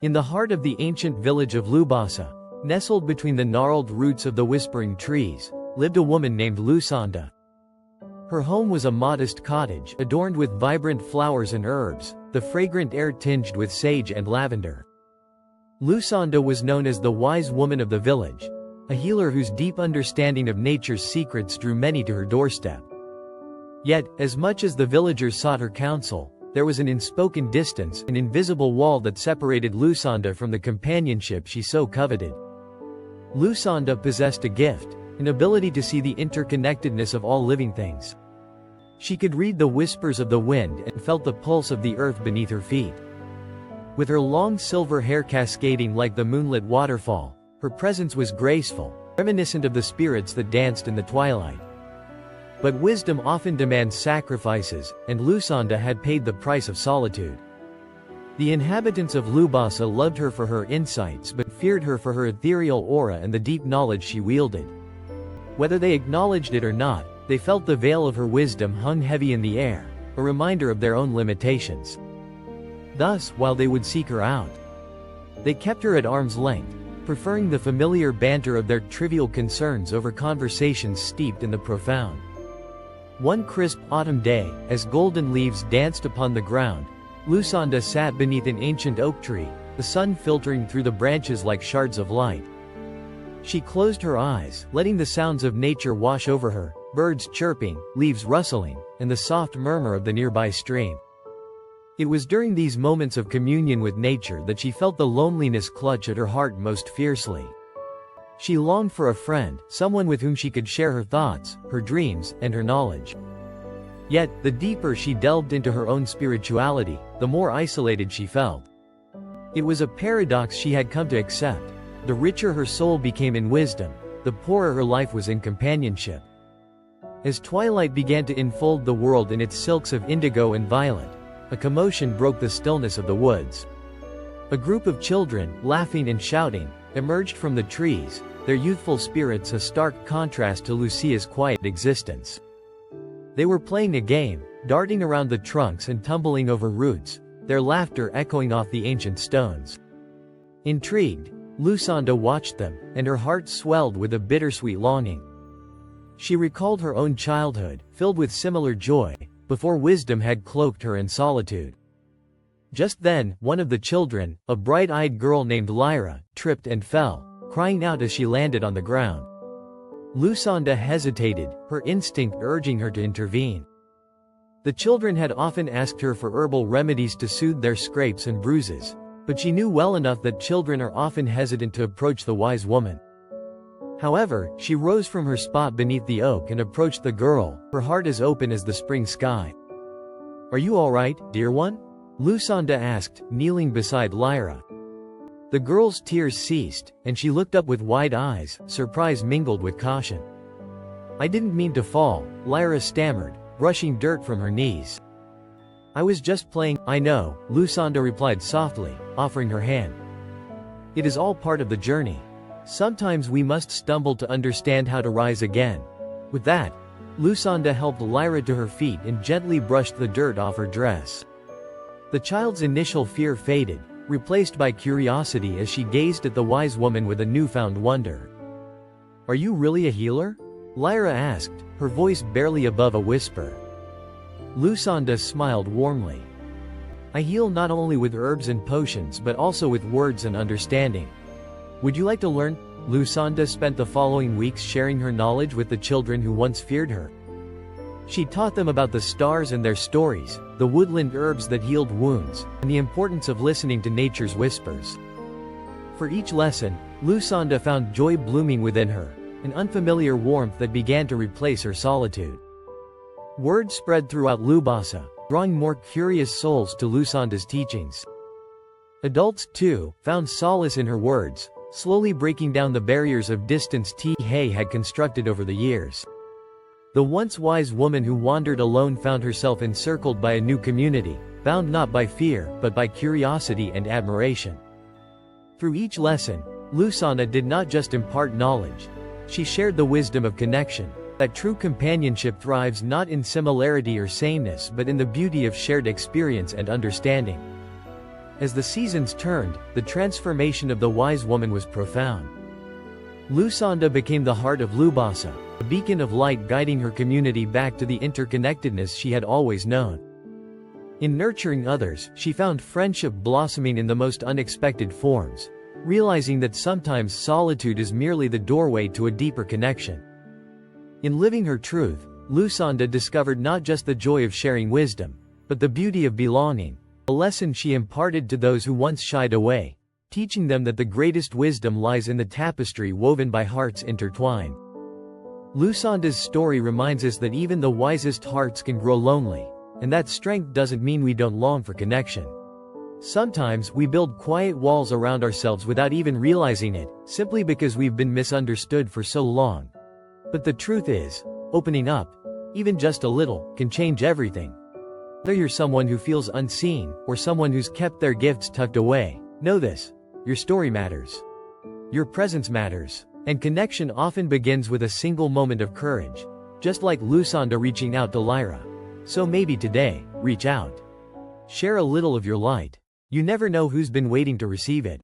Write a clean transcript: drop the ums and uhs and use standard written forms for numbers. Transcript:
In the heart of the ancient village of Lubasa, nestled between the gnarled roots of the whispering trees, lived a woman named Lusanda. Her home was a modest cottage adorned with vibrant flowers and herbs, the fragrant air tinged with sage and lavender. Lusanda was known as the wise woman of the village, a healer whose deep understanding of nature's secrets drew many to her doorstep. Yet, as much as the villagers sought her counsel, there was an unspoken distance, an invisible wall that separated Lusanda from the companionship she so coveted. Lusanda possessed a gift, an ability to see the interconnectedness of all living things. She could read the whispers of the wind and felt the pulse of the earth beneath her feet. With her long silver hair cascading like the moonlit waterfall, her presence was graceful, reminiscent of the spirits that danced in the twilight. But wisdom often demands sacrifices, and Lusanda had paid the price of solitude. The inhabitants of Lubasa loved her for her insights but feared her for her ethereal aura and the deep knowledge she wielded. Whether they acknowledged it or not, they felt the veil of her wisdom hung heavy in the air, a reminder of their own limitations. Thus, while they would seek her out, they kept her at arm's length, preferring the familiar banter of their trivial concerns over conversations steeped in the profound. One crisp autumn day, as golden leaves danced upon the ground, Lusanda sat beneath an ancient oak tree, the sun filtering through the branches like shards of light. She closed her eyes, letting the sounds of nature wash over her, birds chirping, leaves rustling, and the soft murmur of the nearby stream. It was during these moments of communion with nature that she felt the loneliness clutch at her heart most fiercely. She longed for a friend, someone with whom she could share her thoughts, her dreams, and her knowledge. Yet, the deeper she delved into her own spirituality, the more isolated she felt. It was a paradox she had come to accept. The richer her soul became in wisdom, the poorer her life was in companionship. As twilight began to enfold the world in its silks of indigo and violet, a commotion broke the stillness of the woods. A group of children, laughing and shouting, emerged from the trees, their youthful spirits a stark contrast to Lucia's quiet existence. They were playing a game, darting around the trunks and tumbling over roots, their laughter echoing off the ancient stones. Intrigued, Lusanda watched them, and her heart swelled with a bittersweet longing. She recalled her own childhood, filled with similar joy, before wisdom had cloaked her in solitude. Just then, one of the children, a bright-eyed girl named Lyra, tripped and fell, crying out as she landed on the ground. Lusanda hesitated, her instinct urging her to intervene. The children had often asked her for herbal remedies to soothe their scrapes and bruises, but she knew well enough that children are often hesitant to approach the wise woman. However, she rose from her spot beneath the oak and approached the girl, her heart as open as the spring sky. "Are you all right, dear one?" Lusanda asked, kneeling beside Lyra. The girl's tears ceased, and she looked up with wide eyes, surprise mingled with caution. "I didn't mean to fall," Lyra stammered, brushing dirt from her knees. "I was just playing." "I know," Lusanda replied softly, offering her hand. "It is all part of the journey. Sometimes we must stumble to understand how to rise again." With that, Lusanda helped Lyra to her feet and gently brushed the dirt off her dress. The child's initial fear faded, replaced by curiosity as she gazed at the wise woman with a newfound wonder. "Are you really a healer?" Lyra asked, her voice barely above a whisper. Lusanda smiled warmly. "I heal not only with herbs and potions but also with words and understanding. Would you like to learn?" Lusanda spent the following weeks sharing her knowledge with the children who once feared her. She taught them about the stars and their stories, the woodland herbs that healed wounds, and the importance of listening to nature's whispers. For each lesson, Lusanda found joy blooming within her, an unfamiliar warmth that began to replace her solitude. Word spread throughout Lubasa, drawing more curious souls to Lusanda's teachings. Adults, too, found solace in her words, slowly breaking down the barriers of distance Hay had constructed over the years. The once wise woman who wandered alone found herself encircled by a new community, bound not by fear, but by curiosity and admiration. Through each lesson, Lusanda did not just impart knowledge. She shared the wisdom of connection, that true companionship thrives not in similarity or sameness but in the beauty of shared experience and understanding. As the seasons turned, the transformation of the wise woman was profound. Lusanda became the heart of Lubasa, a beacon of light guiding her community back to the interconnectedness she had always known. In nurturing others, she found friendship blossoming in the most unexpected forms, realizing that sometimes solitude is merely the doorway to a deeper connection. In living her truth, Lusanda discovered not just the joy of sharing wisdom, but the beauty of belonging, a lesson she imparted to those who once shied away, teaching them that the greatest wisdom lies in the tapestry woven by hearts intertwined. Lusanda's story reminds us that even the wisest hearts can grow lonely, and that strength doesn't mean we don't long for connection. Sometimes we build quiet walls around ourselves without even realizing it, simply because we've been misunderstood for so long. But the truth is, opening up, even just a little, can change everything. Whether you're someone who feels unseen, or someone who's kept their gifts tucked away, know this: your story matters. Your presence matters. And connection often begins with a single moment of courage, just like Lusanda reaching out to Lyra. So maybe today, reach out. Share a little of your light. You never know who's been waiting to receive it.